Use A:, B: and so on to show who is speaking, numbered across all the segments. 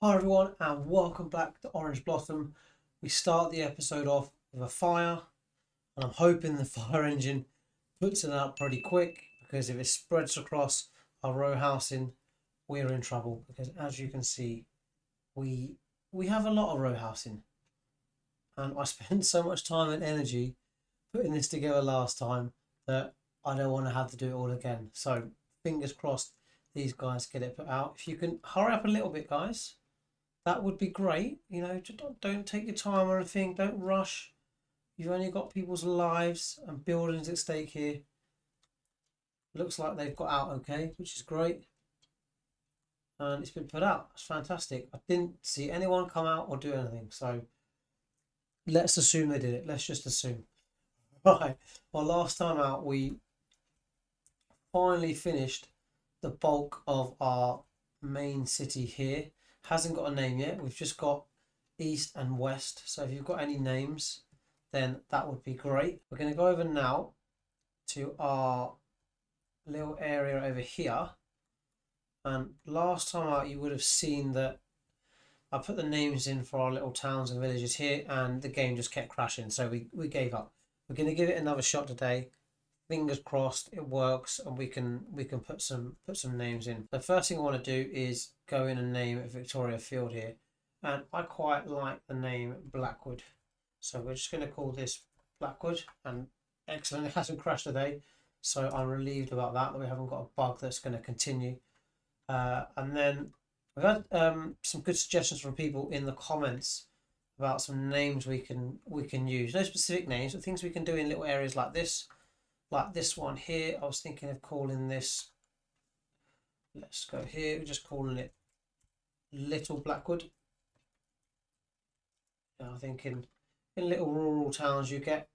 A: Hi everyone and welcome back to Orange Blossom. We start the episode off with a fire and I'm hoping the fire engine puts it out pretty quick, because if it spreads across our row housing we're in trouble, because as you can see we have a lot of row housing and I spent so much time and energy putting this together last time that I don't want to have to do it all again. So fingers crossed these guys get it put out. If you can hurry up a little bit, guys, that would be great. You know, just don't take your time or anything. Don't rush. You've only got people's lives and buildings at stake here. Looks like they've got out okay, which is great. And it's been put out. It's fantastic. I didn't see anyone come out or do anything. So let's assume they did it. Let's just assume. Right. Well, last time out, we finally finished the bulk of our main city here. Hasn't got a name yet. We've just got east and west. So if you've got any names, then that would be great. We're going to go over now to our little area over here. And last time out, you would have seen that I put the names in for our little towns and villages here, and the game just kept crashing. So we gave up. We're going to give it another shot today. Fingers crossed it works and we can put some names in. The first thing I want to do is go in and name a Victoria field here, and I quite like the name Blackwood, so we're just going to call this Blackwood. And excellent, it hasn't crashed today, so I'm relieved about that we haven't got a bug that's going to continue. And then we've had some good suggestions from people in the comments about some names we can use. No specific names, but things we can do in little areas like this. Like this one here, I was thinking of calling this, let's go here, we're just calling it Little Blackwood. I think in little rural towns you get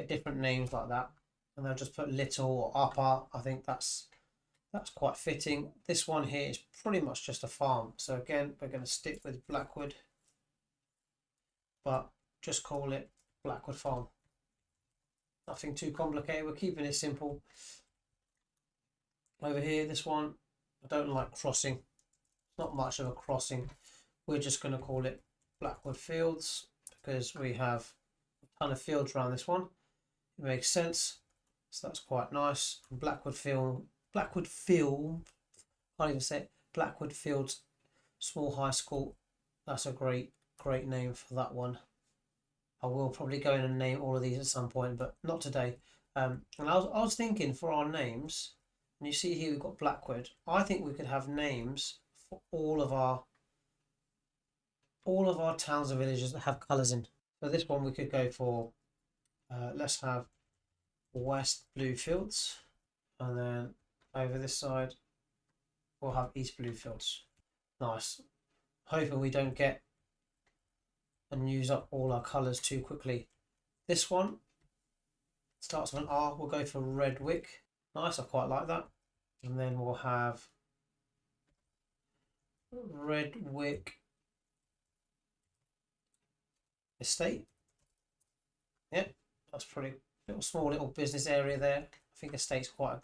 A: different names like that, and they'll just put little or upper. I think that's quite fitting. This one here is pretty much just a farm, so again we're going to stick with Blackwood, but just call it Blackwood Farm. Nothing too complicated, we're keeping it simple. Over here, this one, I don't like crossing. It's not much of a crossing. We're just going to call it Blackwood Fields, because we have a ton of fields around this one. It makes sense. So that's quite nice. Blackwood Field, can't even say it, Blackwood Fields Small High School. That's a great name for that one. I will probably go in and name all of these at some point, but not today. And I was thinking for our names, and you see here we've got Blackwood. I think we could have names for all of our towns and villages that have colours in. So this one we could go for, let's have West Blue Fields, and then over this side we'll have East Blue Fields. Nice. Hoping we don't get and use up all our colours too quickly. This one starts with an R, we'll go for Redwick. Nice, I quite like that. And then we'll have Redwick Estate. Yep, that's pretty small little business area there. I think estate's quite a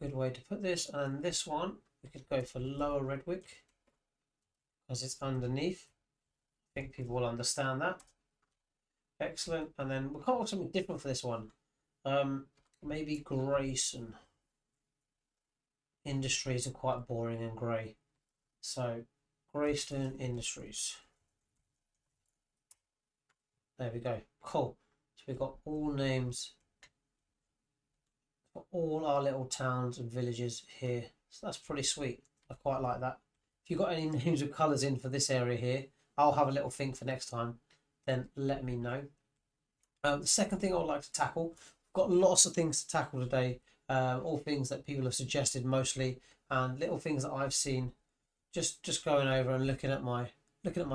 A: good way to put this. And this one we could go for Lower Redwick, as it's underneath. I think people will understand that. Excellent. And then we'll come up with something different for this one. Maybe Grayson Industries are quite boring and grey, so Greystone Industries. There we go. Cool. So we've got all names for all our little towns and villages here. So that's pretty sweet. I quite like that. If you've got any names of colours in for this area here, I'll have a little think for next time. Then let me know. The second thing I would like to tackle, I've got lots of things to tackle today. All things that people have suggested mostly, and little things that I've seen. Just going over and looking at my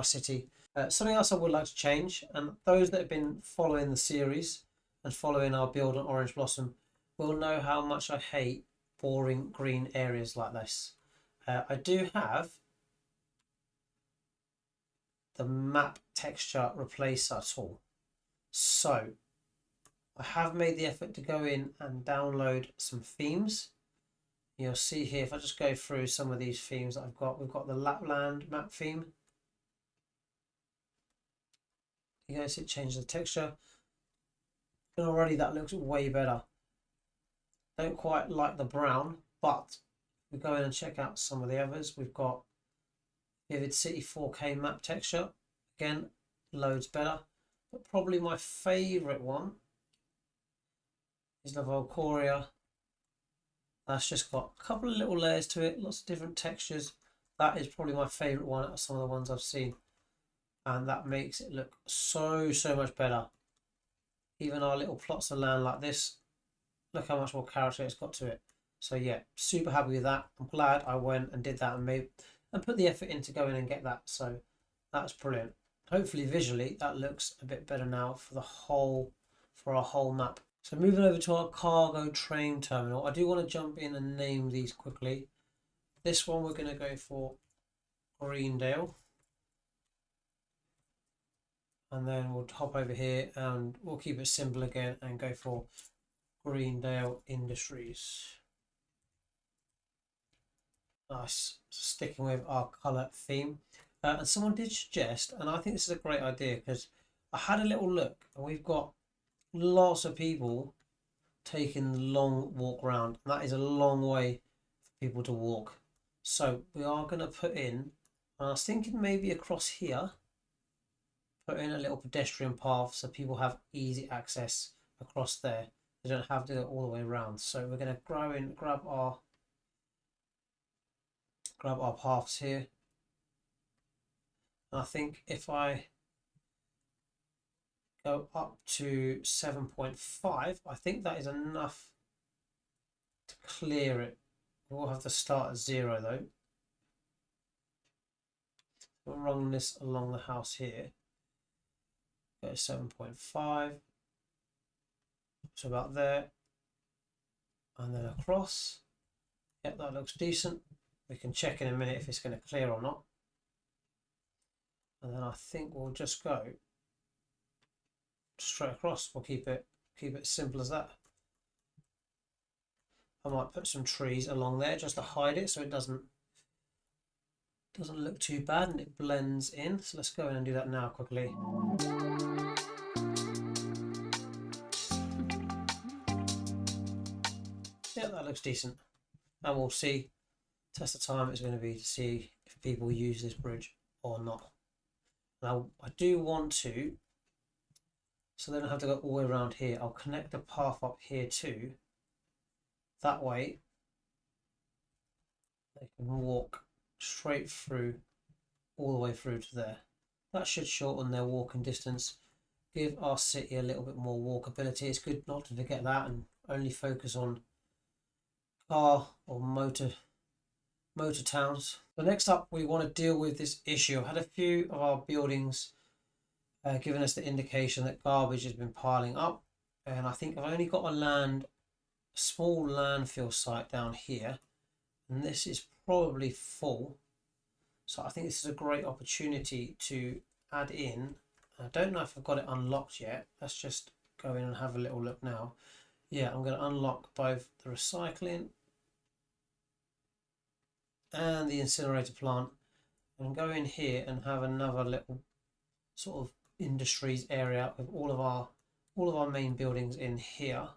A: city. Something else I would like to change, and those that have been following the series and following our build on Orange Blossom will know how much I hate boring green areas like this. I do have the map texture replacer tool, so I have made the effort to go in and download some themes. You'll see here, if I just go through some of these themes that I've got, we've got the Lapland map theme. You guys see it changes the texture. And already that looks way better. Don't quite like the brown, but we go in and check out some of the others. We've got Vivid City 4K map texture. Again, loads better. But probably my favourite one is the Volchoria. That's just got a couple of little layers to it, lots of different textures. That is probably my favourite one out of some of the ones I've seen. And that makes it look so much better. Even our little plots of land like this, look how much more character it's got to it. So yeah, super happy with that. I'm glad I went and did that and put the effort in to go in and get that. So that's brilliant. Hopefully visually that looks a bit better now for our whole map. So moving over to our cargo train terminal, I do want to jump in and name these quickly. This one we're going to go for Greendale. And then we'll hop over here and we'll keep it simple again and go for Greendale Industries. Nice, sticking with our colour theme. And someone did suggest, and I think this is a great idea because I had a little look and we've got lots of people taking the long walk round. And that is a long way for people to walk. So we are going to put in, and I was thinking maybe across here, put in a little pedestrian path so people have easy access across there. They don't have to go all the way around. So we're going to go in, grab our paths here. And I think if I go up to 7.5, I think that is enough to clear it. We'll have to start at 0 though. We'll run this along the house here. Go to 7.5. So about there. And then across. Yep, that looks decent. We can check in a minute if it's going to clear or not. And then I think we'll just go straight across. We'll keep it simple as that. I might put some trees along there just to hide it so it doesn't look too bad and it blends in. So let's go in and do that now quickly. Yeah, that looks decent. And we'll see. Test of time is going to be to see if people use this bridge or not. Now I do want to, so they don't have to go all the way around here. I'll connect the path up here too. That way they can walk straight through all the way through to there. That should shorten their walking distance, give our city a little bit more walkability. It's good not to forget that and only focus on car or motor towns. So next up we want to deal with this issue. I've had a few of our buildings giving us the indication that garbage has been piling up, and I think I've only got a small landfill site down here, and this is probably full. So I think this is a great opportunity to add in. I don't know if I've got it unlocked yet. Let's just go in and have a little look now. Yeah, I'm going to unlock both the recycling and the incinerator plant and go in here and have another little sort of industries area with all of our main buildings in here.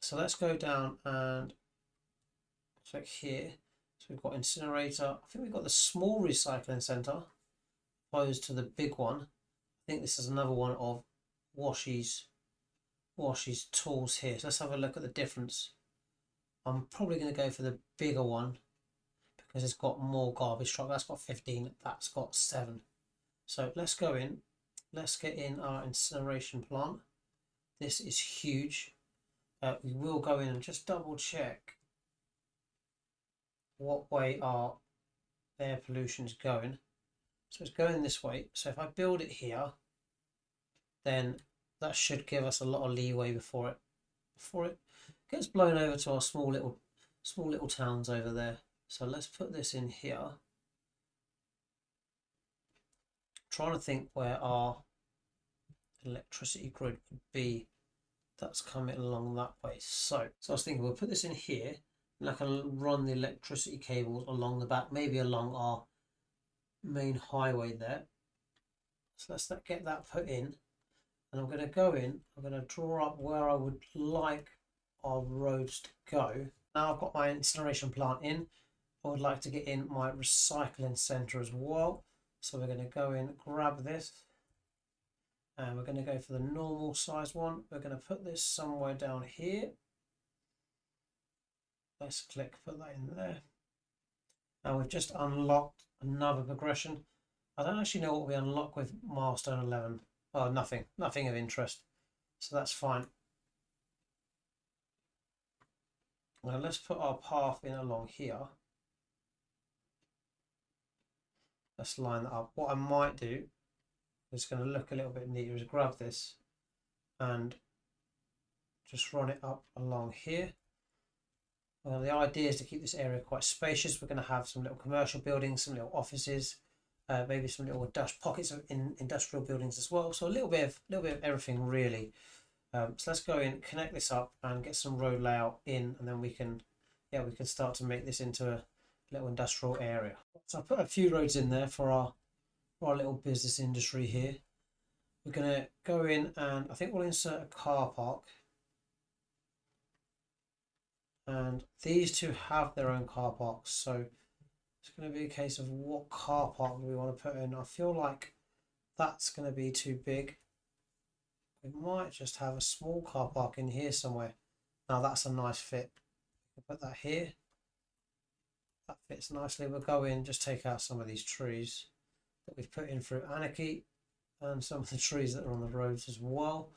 A: So let's go down and check here. So we've got incinerator. I think we've got the small recycling centre opposed to the big one. I think this is another one of Washy's tools here. So let's have a look at the difference. I'm probably going to go for the bigger one because it's got more garbage truck. That's got 15, that's got 7. So let's go in, let's get in our incineration plant. This is huge. We will go in and just double check what way our air pollution is going. So it's going this way. So if I build it here, then that should give us a lot of leeway before it gets blown over to our small little towns over there. So let's put this in here. Trying to think where our electricity grid could be that's coming along that way. So I was thinking we'll put this in here, And I can run the electricity cables along the back, maybe along our main highway there. So let's get that put in. And I'm going to go in, I'm going to draw up where I would like our roads to go. Now I've got my incineration plant in, I would like to get in my recycling centre as well. So we're going to go in, grab this, and we're going to go for the normal size one. We're going to put this somewhere down here. Let's click, put that in there. And we've just unlocked another progression. I don't actually know what we unlock with milestone 11. Oh, nothing of interest. So that's fine. Now let's put our path in along here. Let's line that up. What I might do, is going to look a little bit neater, is grab this and just run it up along here. Well, the idea is to keep this area quite spacious. We're going to have some little commercial buildings, some little offices, maybe some little pockets of industrial buildings as well. So a little bit of everything really. So let's go in, connect this up, and get some road layout in, and then we can start to make this into a little industrial area. So I put a few roads in there for our little business industry here. We're going to go in and I think we'll insert a car park. And these two have their own car parks, so it's going to be a case of what car park do we want to put in. I feel like that's going to be too big. We might just have a small car park in here somewhere. Now that's a nice fit. We'll put that here. That fits nicely. We'll go in, just take out some of these trees that we've put in through Anarchy and some of the trees that are on the roads as well.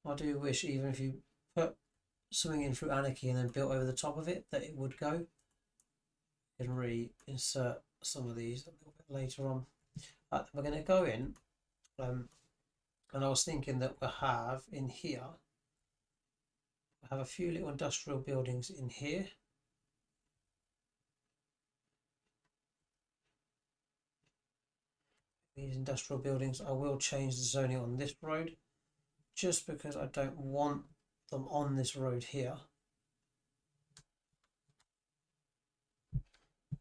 A: I do wish, even if you put something in through Anarchy and then built over the top of it, that it would go. You can reinsert some of these a little bit later on. We're going to go in, and I was thinking that we'll have in here, we'll have a few little industrial buildings in here. These industrial buildings, I will change the zoning on this road, just because I don't want them on this road here.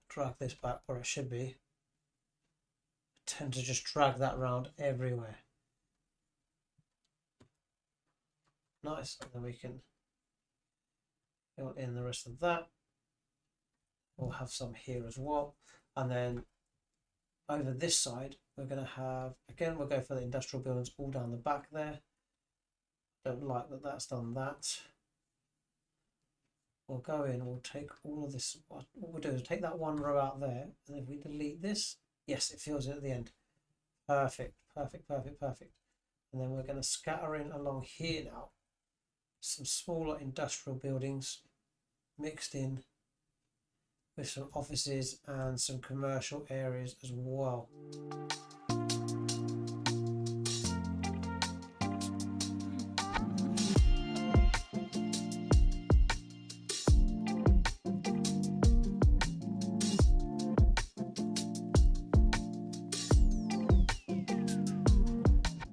A: Drag this back where it should be. I tend to just drag that around everywhere. Nice, and then we can fill in the rest of that. We'll have some here as well. And then over this side, we're going to have, again, we'll go for the industrial buildings all down the back there. Don't like that that's done that. We'll go in, we'll take all of this. What we'll do is take that one row out there, and if we delete this, yes, it fills it at the end. Perfect, perfect, perfect, perfect. And then we're going to scatter in along here now. Some smaller industrial buildings mixed in with some offices and some commercial areas as well.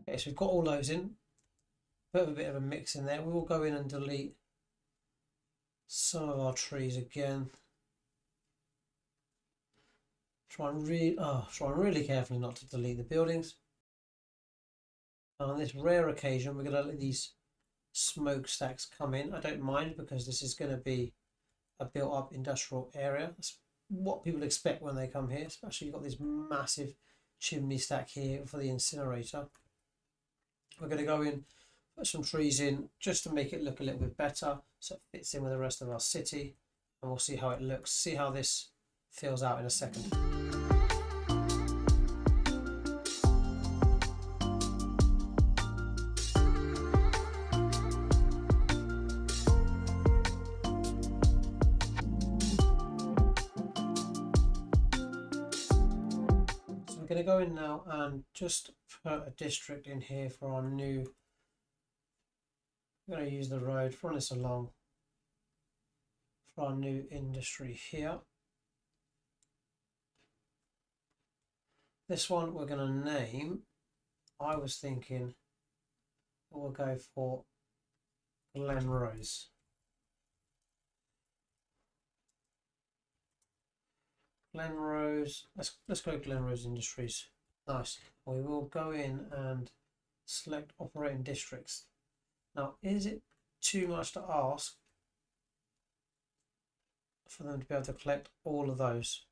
A: Okay, so we've got all those in. Put a bit of a mix in there. We will go in and delete some of our trees again. Try and really carefully not to delete the buildings. And on this rare occasion, we're going to let these smokestacks come in. I don't mind, because this is going to be a built-up industrial area. That's what people expect when they come here, especially you've got this massive chimney stack here for the incinerator. We're going to go in, put some trees in just to make it look a little bit better, so it fits in with the rest of our city, and we'll see how it looks, see how this fills out in a second. So we're going to go in now and just put a district in here for our new, I'm going to use the road, run this along for our new industry here. This one we're going to name, I was thinking we'll go for Glenrose. Glenrose. Let's go Glenrose Industries. Nice. We will go in and select operating districts. Now, is it too much to ask for them to be able to collect all of those?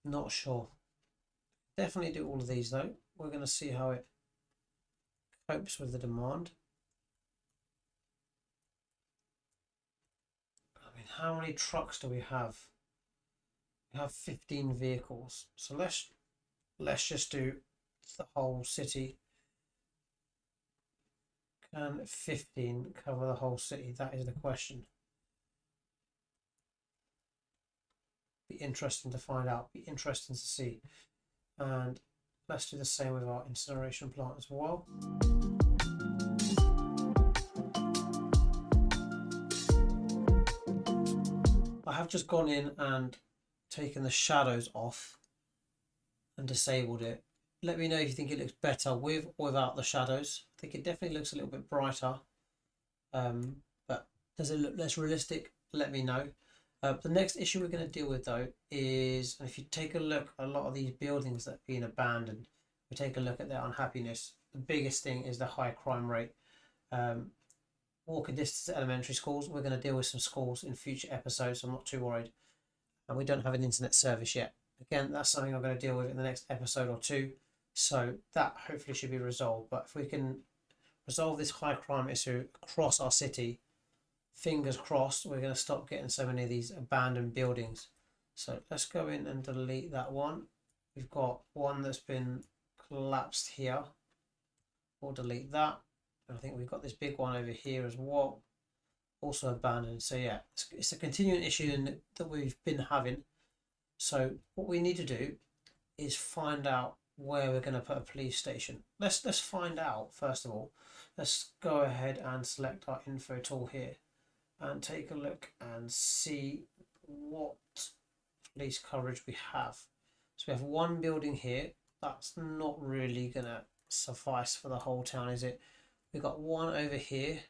A: Not sure. Definitely do all of these though. We're going to see how it copes with the demand. I mean, how many trucks do we have? We have 15 vehicles. So let's just do the whole city. Can 15 cover the whole city? That is the question. Be interesting to find out. Be interesting to see. And let's do the same with our incineration plant as well. I have just gone in and taken the shadows off and disabled it. Let me know if you think it looks better with or without the shadows. I think it definitely looks a little bit brighter, but does it look less realistic? Let me know. The next issue we're going to deal with though is, and if you take a look at a lot of these buildings that have been abandoned, we take a look at their unhappiness. The biggest thing is the high crime rate. Walking distance to elementary schools. We're going to deal with some schools in future episodes, so I'm not too worried. And we don't have an internet service yet. Again, that's something I'm going to deal with in the next episode or two. So that hopefully should be resolved. But if we can resolve this high crime issue across our city, fingers crossed, we're going to stop getting so many of these abandoned buildings. So let's go in and delete that one. We've got one that's been collapsed here. We'll delete that. And I think we've got this big one over here as well, also abandoned. So yeah, it's a continuing issue that we've been having. So what we need to do is find out where we're going to put a police station. Let's find out first of all. Let's go ahead and select our info tool here and take a look and see what police coverage we have. So we have one building here. That's not really going to suffice for the whole town, is it? We've got one over here.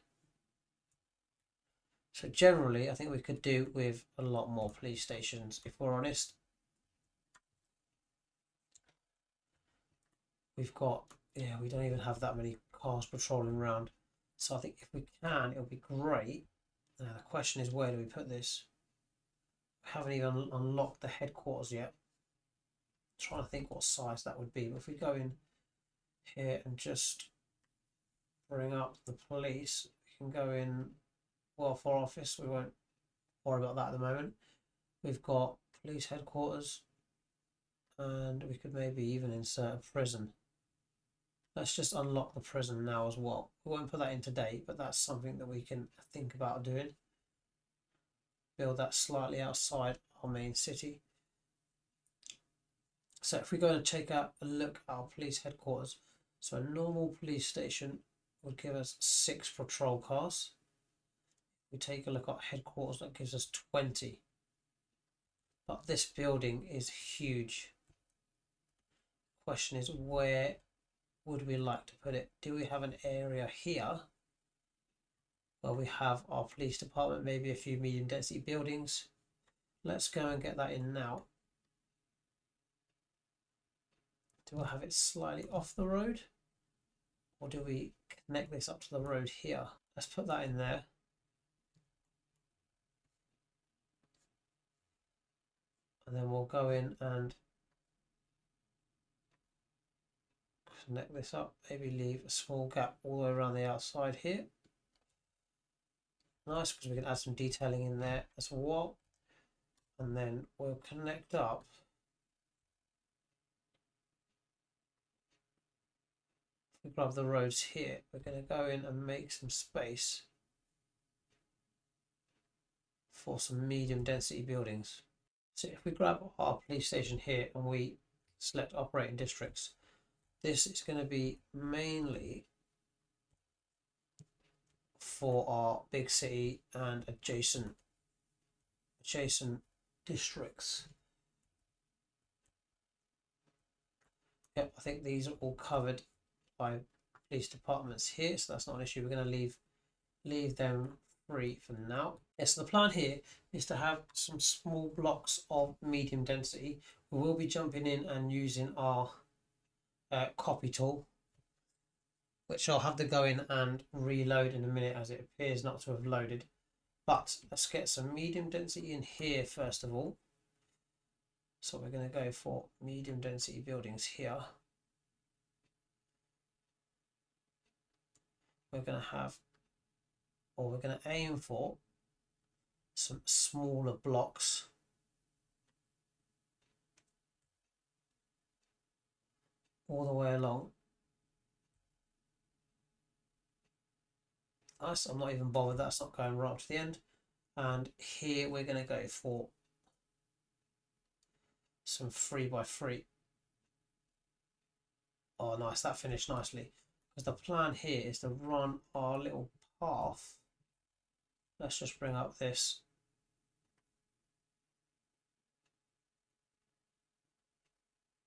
A: So generally, I think we could do with a lot more police stations, if we're honest. We've got, yeah, we don't even have that many cars patrolling around. So I think if we can, it'll be great. Now the question is, where do we put this? We haven't even unlocked the headquarters yet. I'm trying to think what size that would be. But if we go in here and just bring up the police, we can go in welfare office. We won't worry about that at the moment. We've got police headquarters, and we could maybe even insert a prison. Let's just unlock the prison now as well. We won't put that in today, but that's something that we can think about doing. Build that slightly outside our main city. So if we go and take a look at our police headquarters, so a normal police station would give us 6 patrol cars. We take a look at headquarters, that gives us 20. But this building is huge. Question is, where would we like to put it? Do we have an area here where we have our police department, maybe a few medium density buildings? Let's go and get that in now. Do I have it slightly off the road, or do we connect this up to the road here? Let's put that in there. And then we'll go in and connect this up, maybe leave a small gap all the way around the outside here. Nice, because we can add some detailing in there as well. And then we'll connect up if we grab the roads here, we're going to go in and make some space for some medium density buildings. So if we grab our police station here and we select operating districts, this is going to be mainly for our big city and adjacent districts. Yep, I think these are all covered by police departments here, so that's not an issue. We're going to leave leave them free for now. Yes, so the plan here is to have some small blocks of medium density. We will be jumping in and using our copy tool, which I'll have to go in and reload in a minute as it appears not to have loaded. But let's get some medium density in here first of all. So we're going to go for medium density buildings here. We're going to have, or we're going to aim for some smaller blocks. All the way along. Nice, I'm not even bothered, that's not going right up to the end. And here we're going to go for some 3x3. Oh nice, that finished nicely. Because the plan here is to run our little path. Let's just bring up this.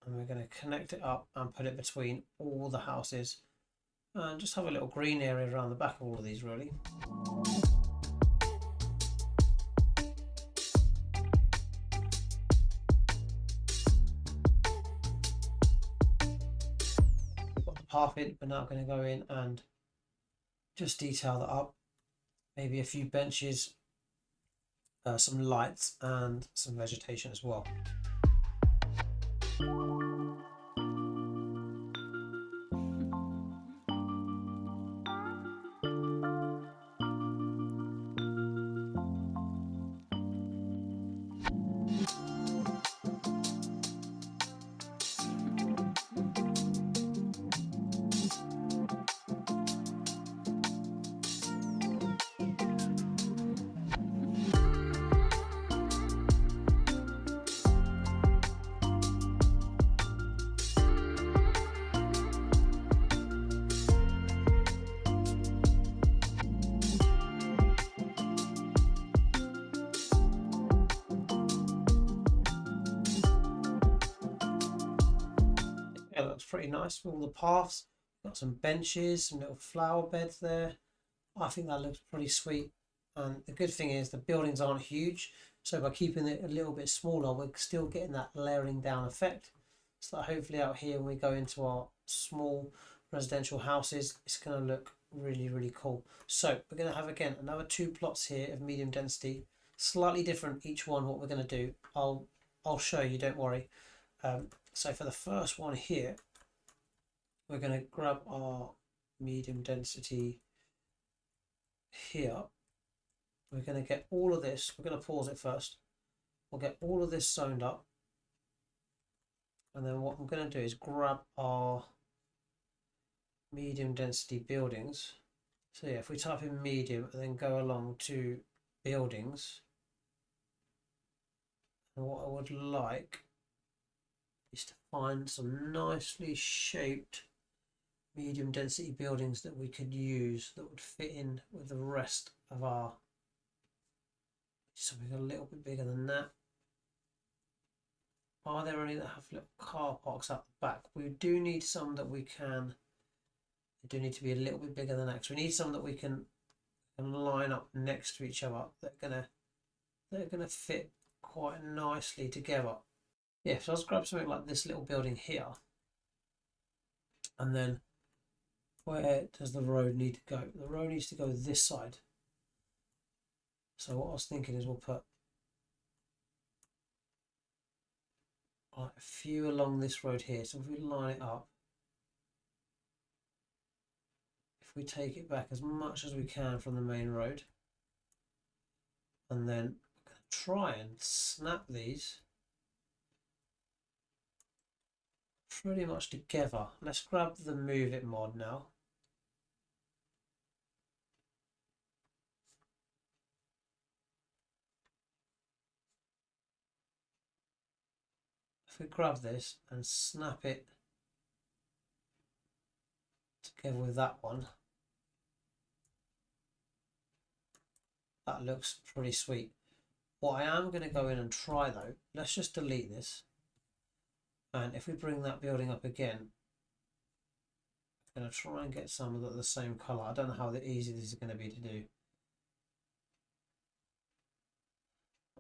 A: And we're going to connect it up and put it between all the houses. And just have a little green area around the back of all of these really. Half in, but now I'm going to go in and just detail that up. Maybe a few benches, some lights and some vegetation as well. Yeah, looks pretty nice with all the paths. Got some benches, some little flower beds there. I think that looks pretty sweet. And the good thing is the buildings aren't huge, so by keeping it a little bit smaller, we're still getting that layering down effect. So that hopefully out here when we go into our small residential houses, it's going to look really, really cool. So we're going to have again another 2 plots here of medium density, slightly different each one. What we're going to do, I'll show you, don't worry. So for the first one here, we're going to grab our medium density here. We're going to get all of this, we're going to pause it first. We'll get all of this zoned up. And then what I'm going to do is grab our medium density buildings. So yeah, if we type in medium and then go along to buildings, and what I would like is to find some nicely shaped medium density buildings that we could use that would fit in with the rest of our, something a little bit bigger than that. Are there any that have little car parks up the back? We do need some that we can, they do need to be a little bit bigger than that, because we need some that we can line up next to each other that are gonna fit quite nicely together. Yeah, so let's grab something like this little building here, and then where does the road need to go? The road needs to go this side. So what I was thinking is we'll put a few along this road here. So if we line it up, if we take it back as much as we can from the main road, and then try and snap these pretty much together. Let's grab the Move It mod now. If we grab this and snap it together with that one, that looks pretty sweet. What I am going to go in and try though, let's just delete this. And if we bring that building up again, I'm going to try and get some of the same colour. I don't know how easy this is going to be to do.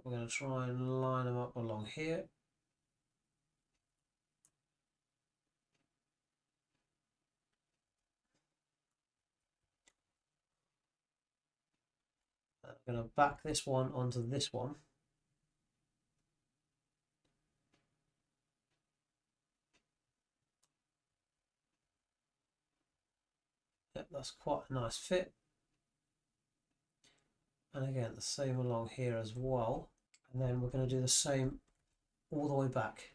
A: We're going to try and line them up along here. I'm going to back this one onto this one. Yep, that's quite a nice fit. And again, the same along here as well. And then we're going to do the same all the way back.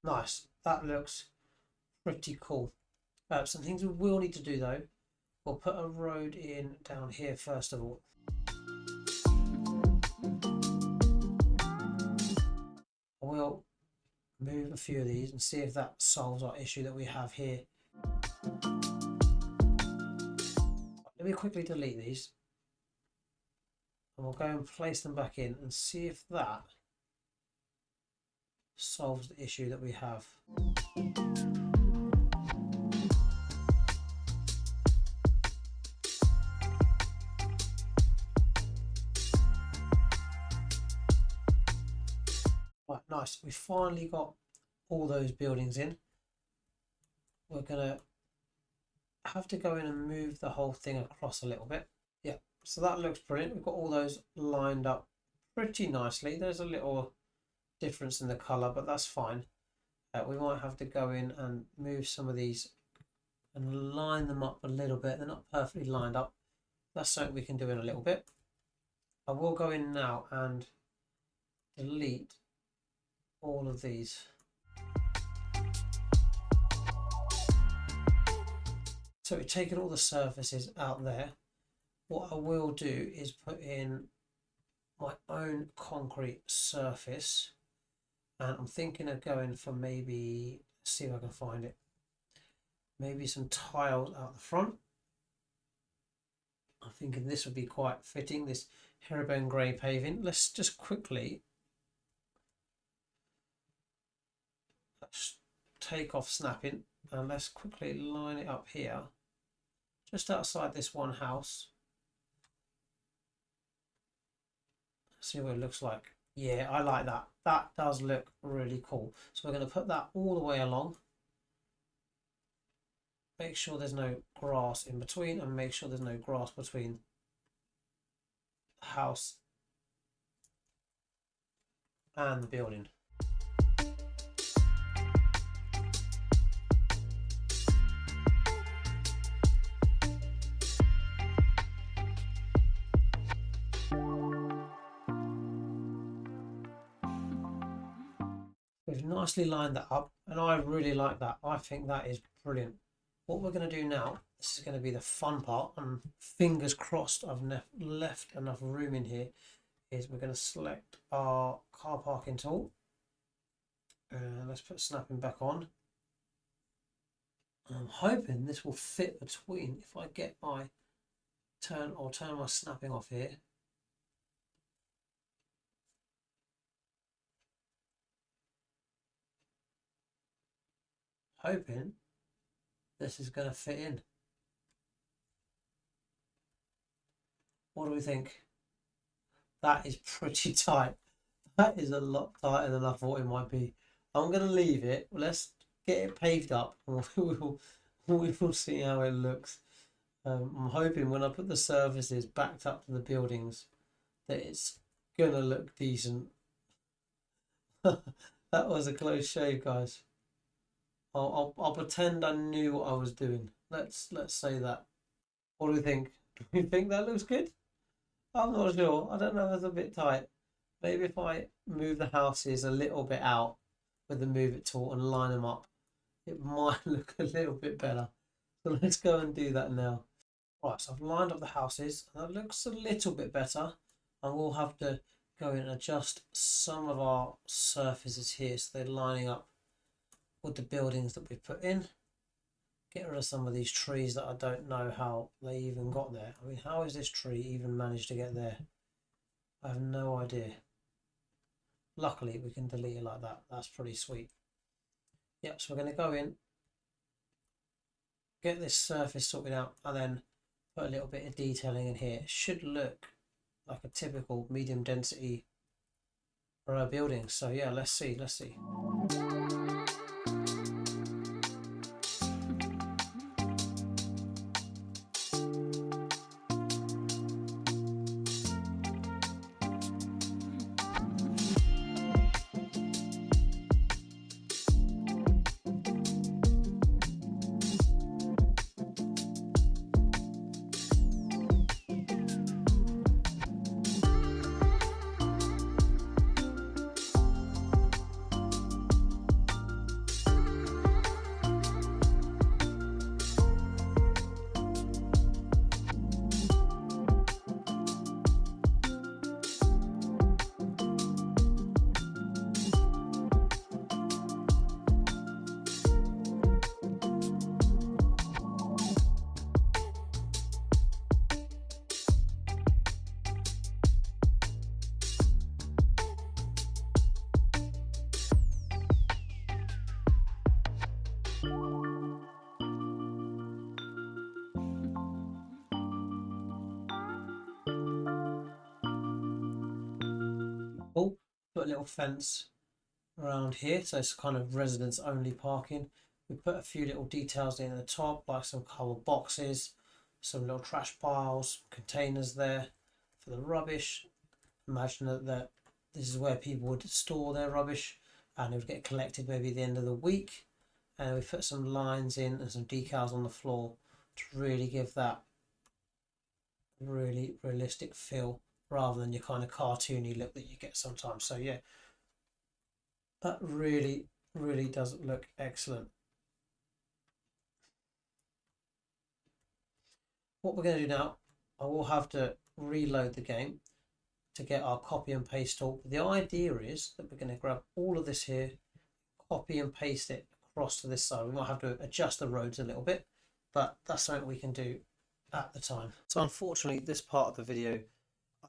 A: Nice, that looks pretty cool. Some things we will need to do though, we'll put a road in down here first of all. We'll move a few of these and see if that solves our issue that we have here. Let me quickly delete these and we'll go and place them back in and see if that solves the issue that we have. Right, nice. We finally got all those buildings in. We're gonna have to go in and move the whole thing across a little bit. Yeah, so that looks brilliant. We've got all those lined up pretty nicely. There's a little difference in the color, but that's fine. We might have to go in and move some of these and line them up a little bit. They're not perfectly lined up. That's something we can do in a little bit. I will go in now and delete all of these. So we've taken all the surfaces out there. What I will do is put in my own concrete surface, and I'm thinking of going for maybe, let's see if I can find it, maybe some tiles out the front. I'm thinking this would be quite fitting, this herringbone grey paving. Let's just quickly take off snapping and let's quickly line it up here just outside this one house. See what it looks like. Yeah, I like that. That does look really cool. So we're going to put that all the way along. Make sure there's no grass in between and make sure there's no grass between the house and the building. We've nicely lined that up and I really like that. I think that is brilliant. What we're going to do now, this is going to be the fun part, and fingers crossed I've left enough room in here, is we're going to select our car parking tool. Let's put snapping back on. I'm hoping this will fit between, if I get my turn my snapping off here. Hoping this is going to fit in. What do we think? That is pretty tight. That is a lot tighter than I thought it might be. I'm going to leave it. Let's get it paved up and we will see how it looks. I'm hoping when I put the surfaces backed up to the buildings that it's going to look decent. That was a close shave, guys. I'll pretend I knew what I was doing. Let's say that. What do we think? Do we think that looks good? I'm not sure. I don't know if it's a bit tight. Maybe if I move the houses a little bit out with the move it tool and line them up, it might look a little bit better. So let's go and do that now. Right, so I've lined up the houses and that looks a little bit better. And we'll have to go in and adjust some of our surfaces here so they're lining up with the buildings that we put in. Get rid of some of these trees that I don't know how they even got there. I mean, how is this tree even managed to get there? I have no idea. luckily we can delete it like that. That's pretty sweet. Yep, so we're going to go in, get this surface sorted out, and then put a little bit of detailing in here. It should look like a typical medium density building. So yeah, let's see. Oh, put a little fence around here, so it's kind of residents only parking. We put a few little details in the top, like some cardboard boxes, some little trash piles, containers there for the rubbish. Imagine that this is where people would store their rubbish and it would get collected maybe at the end of the week. And we put some lines in and some decals on the floor to really give that really realistic feel rather than your kind of cartoony look that you get sometimes. So yeah, that really does look excellent. What we're going to do now, I will have to reload the game to get our copy and paste tool. The idea is that we're going to grab all of this here, copy and paste it across to this side. We might have to adjust the roads a little bit, but that's something we can do at the time. So unfortunately, this part of the video,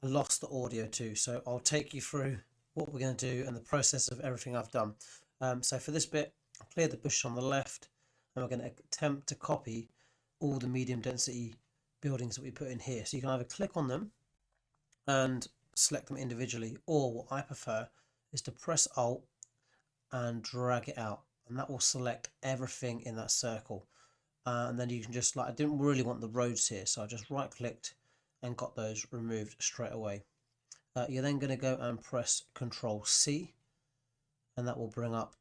A: I lost the audio too. So I'll take you through what we're going to do and the process of everything I've done. So for this bit, I'll clear the bush on the left, and we're going to attempt to copy all the medium density buildings that we put in here. So you can either click on them and select them individually, or what I prefer is to press Alt and drag it out, and that will select everything in that circle. And then you can just, like, I didn't really want the roads here, so I just right clicked and got those removed straight away. You're then going to go and press ctrlC, and that will bring up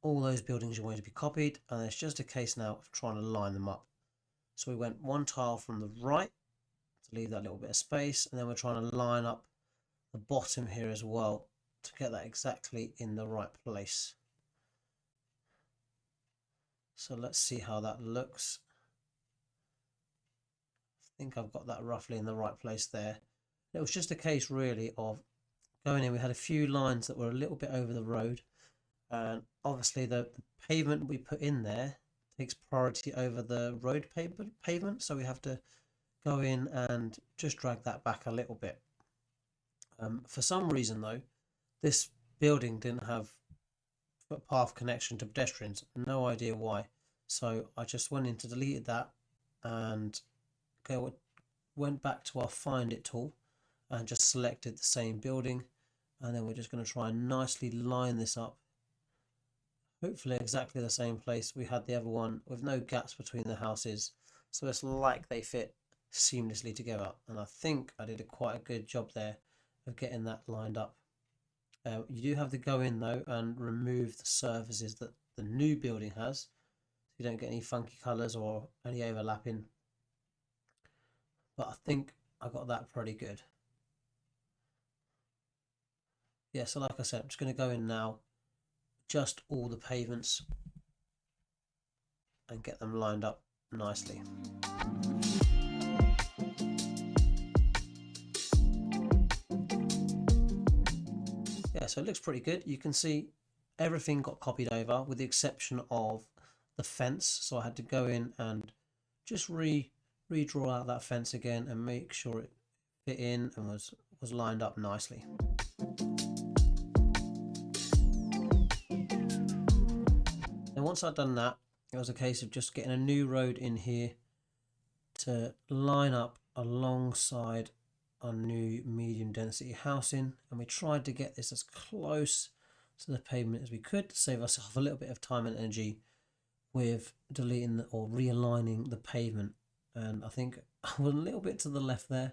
A: all those buildings you want to be copied, and it's just a case now of trying to line them up. So we went one tile from the right to leave that little bit of space, and then we're trying to line up the bottom here as well to get that exactly in the right place. So let's see how that looks. I think I've got that roughly in the right place there. It was just a case really of going in. We had a few lines that were a little bit over the road, and obviously the pavement we put in there takes priority over the road pavement, so we have to go in and just drag that back a little bit. For some reason though, this building didn't have footpath connection to pedestrians, no idea why. So I just went in to delete that and went back to our find it tool and just selected the same building, and then we're just going to try and nicely line this up, hopefully exactly the same place we had the other one, with no gaps between the houses, so it's like they fit seamlessly together. And I think I did quite a good job there of getting that lined up. You do have to go in though and remove the surfaces that the new building has, so you don't get any funky colours or any overlapping, but I think I got that pretty good. Yeah, so like I said, I'm just going to go in now, adjust all the pavements and get them lined up nicely. Yeah, so it looks pretty good. You can see everything got copied over with the exception of the fence, so I had to go in and just redraw out that fence again and make sure it fit in and was lined up nicely. Then once I'd done that, it was a case of just getting a new road in here to line up alongside our new medium density housing, and we tried to get this as close to the pavement as we could to save ourselves a little bit of time and energy with deleting or realigning the pavement. And I think I was a little bit to the left there,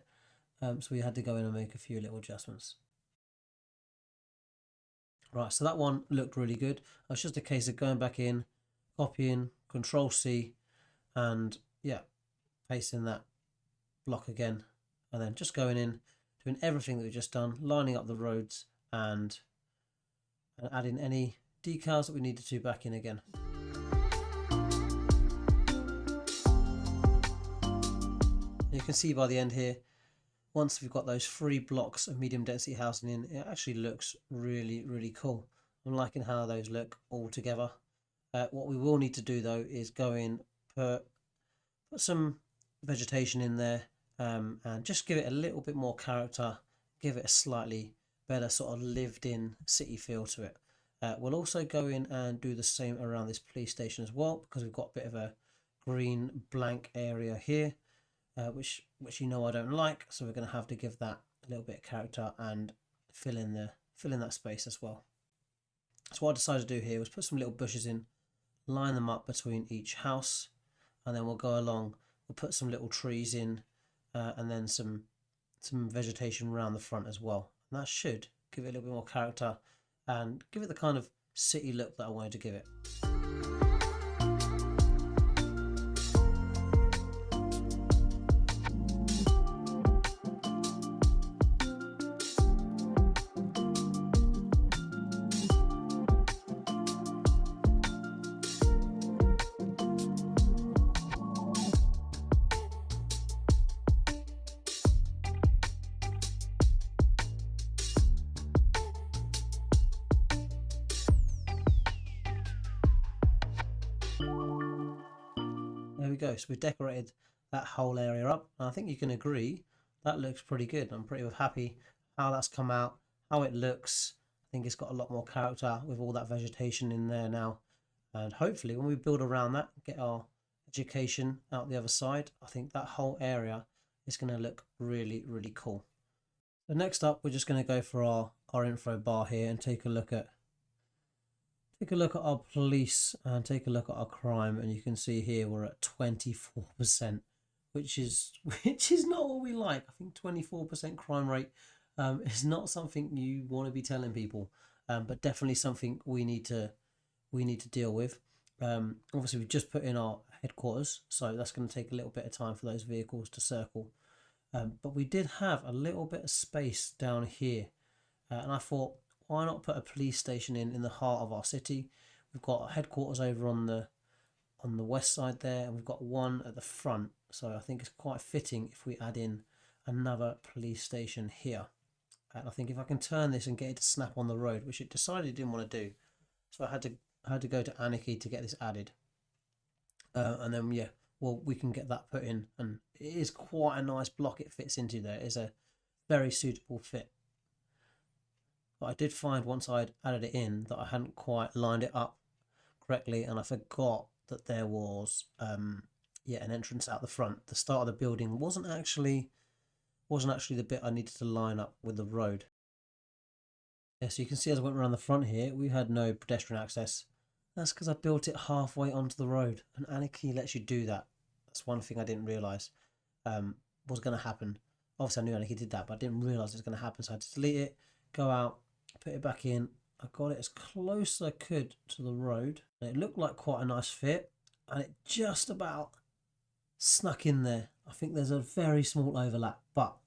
A: so we had to go in and make a few little adjustments. Right, so that one looked really good. It's just a case of going back in, copying, ctrlC, and yeah, pasting that block again, and then just going in, doing everything that we've just done, lining up the roads and adding any decals that we needed to back in again. You can see by the end here, once we've got those 3 blocks of medium density housing in, it actually looks really, really cool. I'm liking how those look all together. What we will need to do though is go in, put some vegetation in there, and just give it a little bit more character, give it a slightly better sort of lived in city feel to it. We'll also go in and do the same around this police station as well, because we've got a bit of a green blank area here, which you know I don't like, so we're going to have to give that a little bit of character and fill in that space as well. So what I decided to do here was put some little bushes in, line them up between each house, and then we'll go along, we'll put some little trees in, and then some vegetation around the front as well. And that should give it a little bit more character and give it the kind of city look that I wanted to give it. There we go, so we've decorated that whole area up, and I think you can agree that looks pretty good. I'm pretty happy how that's come out, how it looks. I think it's got a lot more character with all that vegetation in there now, and hopefully when we build around that, get our education out the other side, I think that whole area is going to look really, really cool. So next up, we're just going to go for our info bar here and take a look at our police and take a look at our crime, and you can see here we're at 24%, which is not what we like. I think 24% crime rate is not something you want to be telling people, but definitely something we need to deal with. Obviously we've just put in our headquarters, so that's going to take a little bit of time for those vehicles to circle, but we did have a little bit of space down here, and I thought, why not put a police station in the heart of our city? We've got a headquarters over on the west side there, and we've got one at the front. So I think it's quite fitting if we add in another police station here. And I think if I can turn this and get it to snap on the road, which it decided it didn't want to do, so I had to go to Anarchy to get this added. And then yeah, well, we can get that put in, and it is quite a nice block it fits into there. It's a very suitable fit. But I did find once I'd added it in that I hadn't quite lined it up correctly, and I forgot that there was an entrance out the front. The start of the building wasn't actually the bit I needed to line up with the road. Yeah, so you can see as I went around the front here, we had no pedestrian access. That's because I built it halfway onto the road, and Anarchy lets you do that. That's one thing I didn't realise was going to happen. Obviously I knew Anarchy did that, but I didn't realise it was going to happen, so I had to delete it, go out, put it back in. I got it as close as I could to the road, and it looked like quite a nice fit, and it just about snuck in there. I think there's a very small overlap, but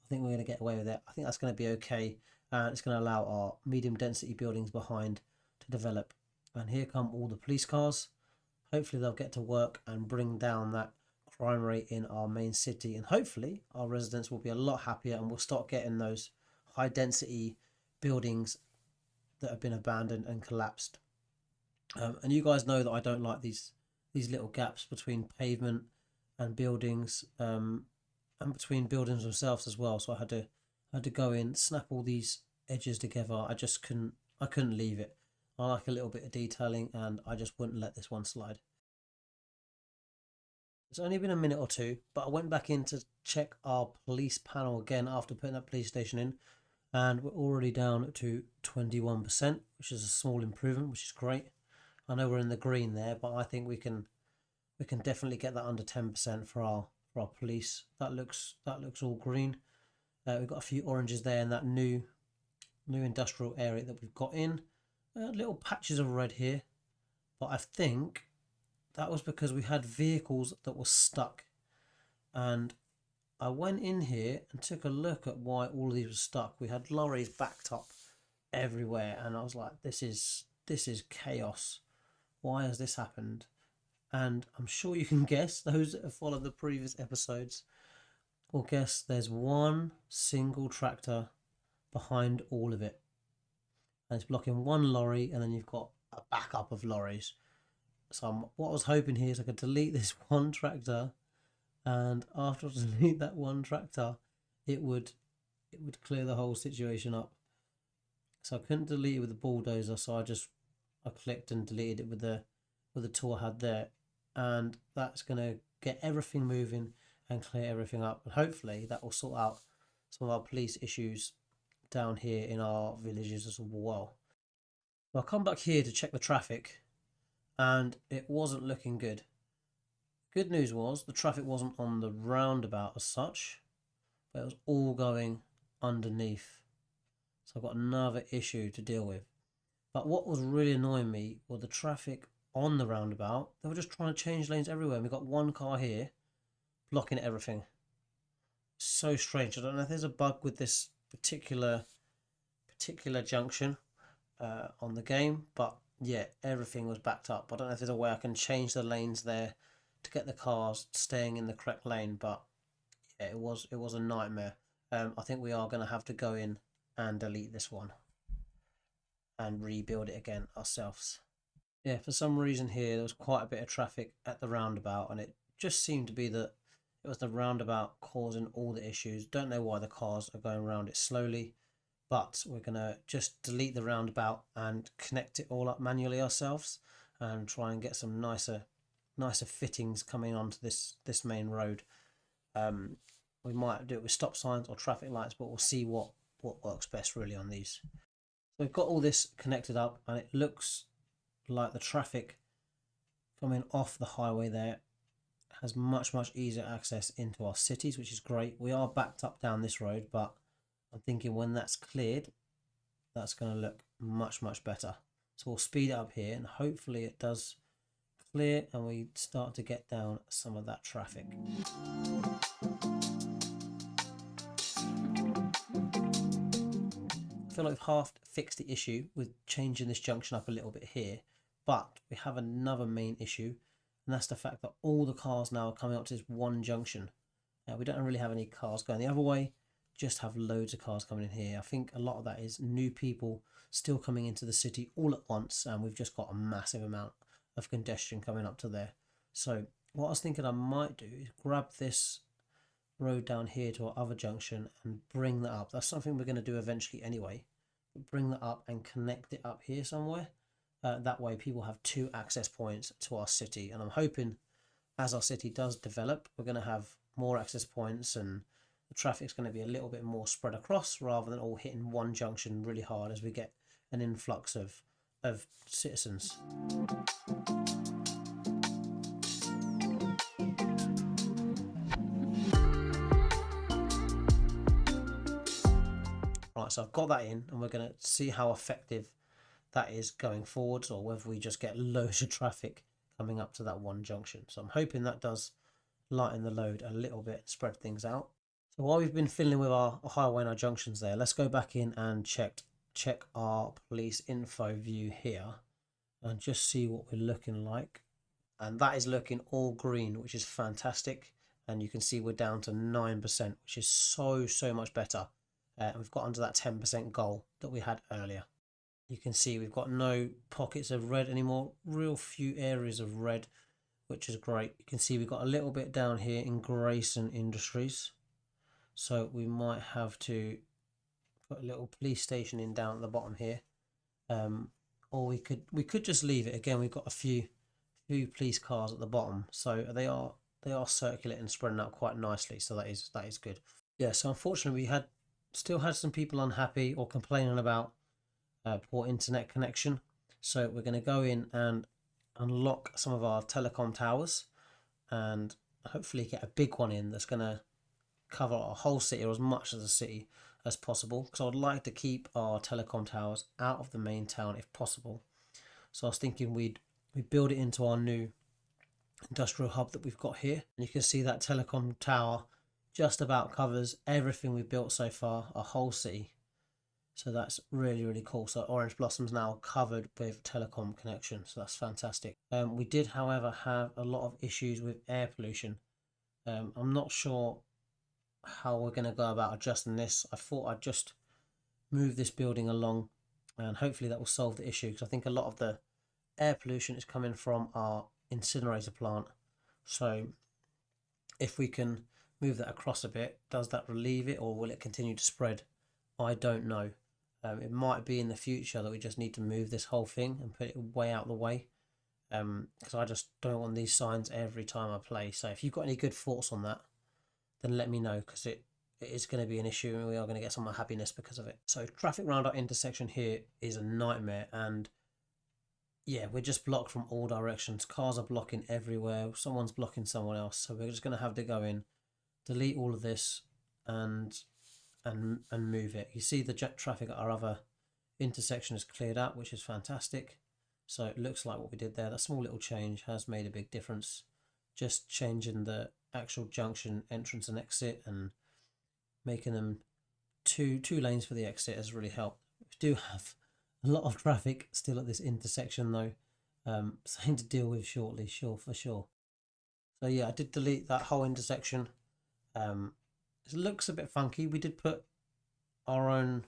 A: I think we're going to get away with it. I think that's going to be okay, and it's going to allow our medium density buildings behind to develop. And here come all the police cars. Hopefully they'll get to work and bring down that crime rate in our main city, and hopefully our residents will be a lot happier, and we'll start getting those high density buildings that have been abandoned and collapsed. And you guys know that I don't like these little gaps between pavement and buildings, and between buildings themselves as well. So I had to go in, snap all these edges together. I couldn't leave it. I like a little bit of detailing, and I just wouldn't let this one slide. It's only been a minute or two, but I went back in to check our police panel again after putting that police station in, and we're already down to 21%, which is a small improvement, which is great. I know we're in the green there, but I think we can definitely get that under 10% for our police. That looks all green. We've got a few oranges there in that new industrial area that we've got in. Little patches of red here, but I think that was because we had vehicles that were stuck, and I went in here and took a look at why all of these were stuck. We had lorries backed up everywhere, and I was like, this is chaos. Why has this happened? And I'm sure you can guess, those that have followed the previous episodes will guess there's one single tractor behind all of it. And it's blocking one lorry, and then you've got a backup of lorries. So what I was hoping here is I could delete this one tractor, and after I delete that one tractor, it would clear the whole situation up. So I couldn't delete it with the bulldozer, so I clicked and deleted it with the tool I had there, and that's gonna get everything moving and clear everything up, and hopefully that will sort out some of our police issues down here in our villages as well. I'll come back here to check the traffic, and it wasn't looking good. Good news was the traffic wasn't on the roundabout as such, but it was all going underneath. So I've got another issue to deal with. But what was really annoying me was the traffic on the roundabout. They were just trying to change lanes everywhere. And we've got one car here blocking everything. So strange. I don't know if there's a bug with this particular junction on the game, but yeah, everything was backed up. I don't know if there's a way I can change the lanes there to get the cars staying in the correct lane, but yeah, it was a nightmare. I think we are going to have to go in and delete this one and rebuild it again ourselves. Yeah, for some reason here there was quite a bit of traffic at the roundabout, and it just seemed to be that it was the roundabout causing all the issues. Don't know why the cars are going around it slowly, but we're gonna just delete the roundabout and connect it all up manually ourselves, and try and get some nicer fittings coming onto this main road. We might do it with stop signs or traffic lights, but we'll see what works best really on these. So we've got all this connected up, and it looks like the traffic coming off the highway there has much easier access into our cities, which is great. We are backed up down this road, but I'm thinking when that's cleared, that's going to look much better. So we'll speed it up here, and hopefully it does clear and we start to get down some of that traffic. I feel like we've half fixed the issue with changing this junction up a little bit here, but we have another main issue, and that's the fact that all the cars now are coming up to this one junction. We don't really have any cars going the other way, just have loads of cars coming in here. I think a lot of that is new people still coming into the city all at once, and we've just got a massive amount of congestion coming up to there. So what I was thinking I might do is grab this road down here to our other junction and bring that up. That's something we're going to do eventually anyway. Bring that up and connect it up here somewhere. That way people have two access points to our city, and I'm hoping as our city does develop, we're going to have more access points, and the traffic's going to be a little bit more spread across rather than all hitting one junction really hard as we get an influx of citizens. Right, so I've got that in, and we're going to see how effective that is going forwards, or whether we just get loads of traffic coming up to that one junction. So I'm hoping that does lighten the load a little bit, spread things out. So while we've been fiddling with our highway and our junctions there, let's go back in and check our police info view here and just see what we're looking like. And that is looking all green, which is fantastic. And you can see we're down to 9%, which is so much better. And we've got under that 10% goal that we had earlier. You can see we've got no pockets of red anymore, real few areas of red, which is great. You can see we've got a little bit down here in Grayson Industries. So we might have to put a little police station in down at the bottom here. or we could just leave it. Again, we've got a few police cars at the bottom, so they are circulating and spreading out quite nicely, so that is good. Yeah, so unfortunately we still had some people unhappy or complaining about poor internet connection, so we're going to go in and unlock some of our telecom towers and hopefully get a big one in that's going to cover our whole city, or as much of the city as possible, because I would like to keep our telecom towers out of the main town if possible. So I was thinking we build it into our new industrial hub that we've got here, and you can see that telecom tower just about covers everything we've built so far, our whole city. So that's really, really cool. So Orange Blossom's now covered with telecom connection, so that's fantastic. We did, however, have a lot of issues with air pollution. I'm not sure how we're going to go about adjusting this. I thought I'd just move this building along and hopefully that will solve the issue, because I think a lot of the air pollution is coming from our incinerator plant. So if we can move that across a bit, does that relieve it, or will it continue to spread? I don't know. It might be in the future that we just need to move this whole thing and put it way out of the way, because I just don't want these signs every time I play. So if you've got any good thoughts on that, then let me know, because it is going to be an issue and we are going to get some unhappiness because of it. So traffic round our intersection here is a nightmare, and yeah, we're just blocked from all directions. Cars are blocking everywhere. Someone's blocking someone else. So we're just going to have to go in, delete all of this, and move it. You see the jet traffic at our other intersection is cleared out, which is fantastic. So it looks like what we did there, that small little change has made a big difference. Just changing the actual junction entrance and exit and making them two lanes for the exit has really helped. We do have a lot of traffic still at this intersection though, something to deal with shortly, for sure. So yeah, I did delete that whole intersection. It looks a bit funky. We did put our own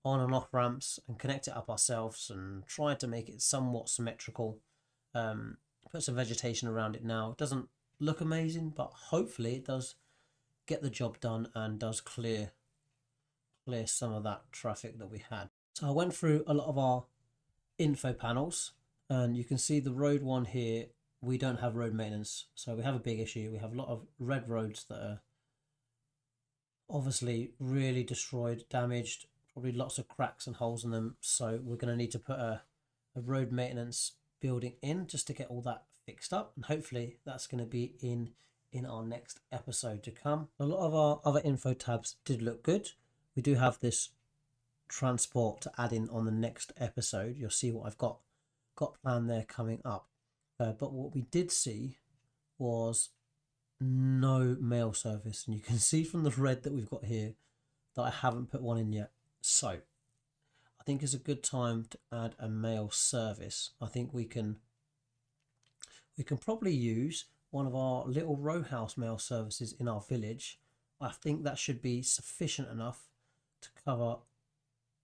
A: on and off ramps and connect it up ourselves and try to make it somewhat symmetrical. Put some vegetation around it now. It doesn't look amazing, but hopefully it does get the job done and does clear some of that traffic that we had. So I went through a lot of our info panels, and you can see the road one here, we don't have road maintenance, so we have a big issue. We have a lot of red roads that are obviously really destroyed, damaged, probably lots of cracks and holes in them, so we're going to need to put a road maintenance building in just to get all that fixed up, and hopefully that's going to be in our next episode to come. A lot of our other info tabs did look good. We do have this transport to add in on the next episode. You'll see what I've got planned there coming up. But what we did see was no mail service, and you can see from the red that we've got here that I haven't put one in yet. So I think it's a good time to add a mail service. I think we can probably use one of our little row house mail services in our village. I think that should be sufficient enough to cover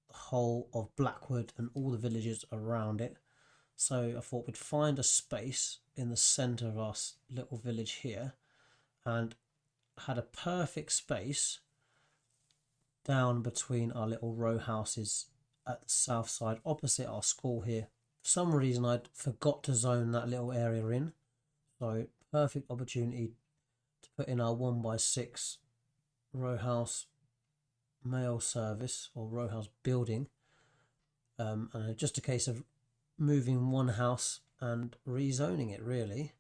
A: the whole of Blackwood and all the villages around it. So I thought we'd find a space in the centre of our little village here, and had a perfect space down between our little row houses at the south side opposite our school here. For some reason I'd forgot to zone that little area in, so perfect opportunity to put in our 1x6 row house mail service or row house building, and just a case of moving one house and rezoning it really.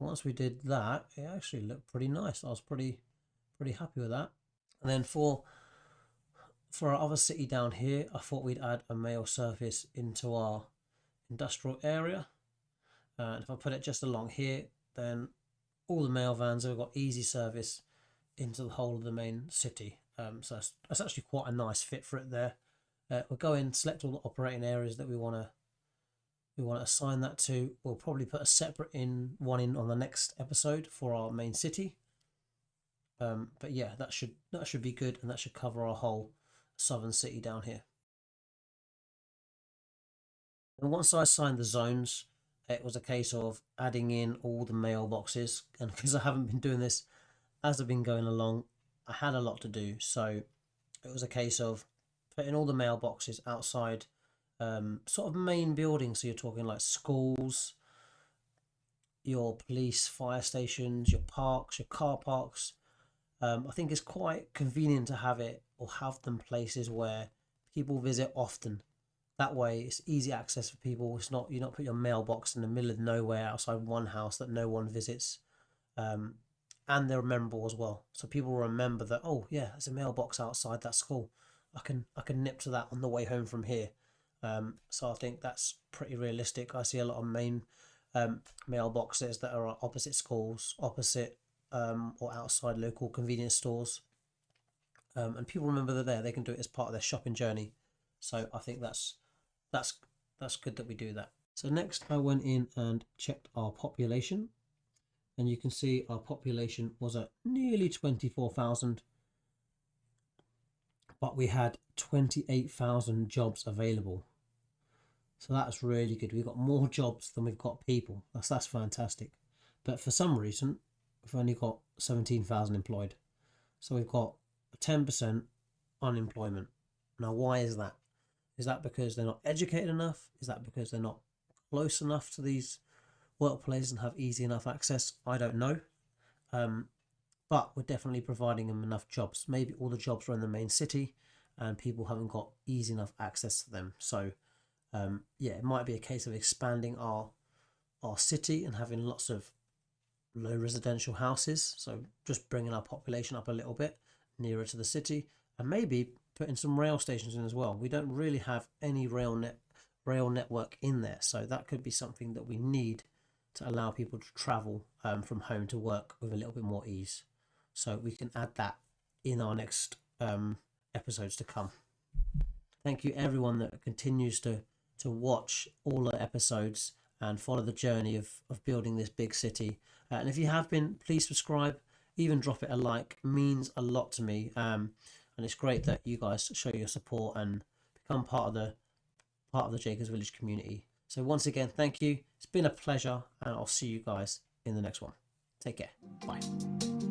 A: Once we did that, it actually looked pretty nice. I was pretty happy with that. And then for our other city down here, I thought we'd add a mail service into our industrial area. And if I put it just along here, then all the mail vans have got easy service into the whole of the main city. So that's actually quite a nice fit for it there. We'll go in, select all the operating areas that we want to assign that to. We'll probably put a separate one in on the next episode for our main city. But yeah, that should be good, and that should cover our whole southern city down here. And once I assigned the zones, it was a case of adding in all the mailboxes, and because I haven't been doing this as I've been going along, I had a lot to do, so it was a case of putting all the mailboxes outside sort of main buildings. So you're talking like schools, your police, fire stations, your parks, your car parks. I think it's quite convenient to have it or have them places where people visit often. That way, it's easy access for people. It's not, you're not put your mailbox in the middle of nowhere outside one house that no one visits. Um, and they're memorable as well. So people remember that, oh yeah, there's a mailbox outside that school. I can nip to that on the way home from here. So I think that's pretty realistic. I see a lot of main mailboxes that are opposite schools, opposite or outside local convenience stores. And people remember they're there. They can do it as part of their shopping journey. So I think that's that's good that we do that. So next I went in and checked our population, and you can see our population was at nearly 24,000, but we had 28,000 jobs available. So that's really good. We've got more jobs than we've got people. That's fantastic. But for some reason, we've only got 17,000 employed. So we've got 10% unemployment. Now, why is that? Is that because they're not educated enough? Is that because they're not close enough to these workplaces and have easy enough access? I don't know. But we're definitely providing them enough jobs. Maybe all the jobs are in the main city and people haven't got easy enough access to them. So yeah, it might be a case of expanding our city and having lots of low residential houses. So just bringing our population up a little bit nearer to the city, and maybe putting some rail stations in as well. We don't really have any rail network in there, so that could be something that we need to allow people to travel from home to work with a little bit more ease. So we can add that in our next episodes to come. Thank you everyone that continues to watch all the episodes and follow the journey of building this big city. And if you have been, please subscribe, even drop it a like. It means a lot to me. And it's great that you guys show your support and become part of the Jacobs Village community. So once again, thank you. It's been a pleasure, and I'll see you guys in the next one. Take care. Bye.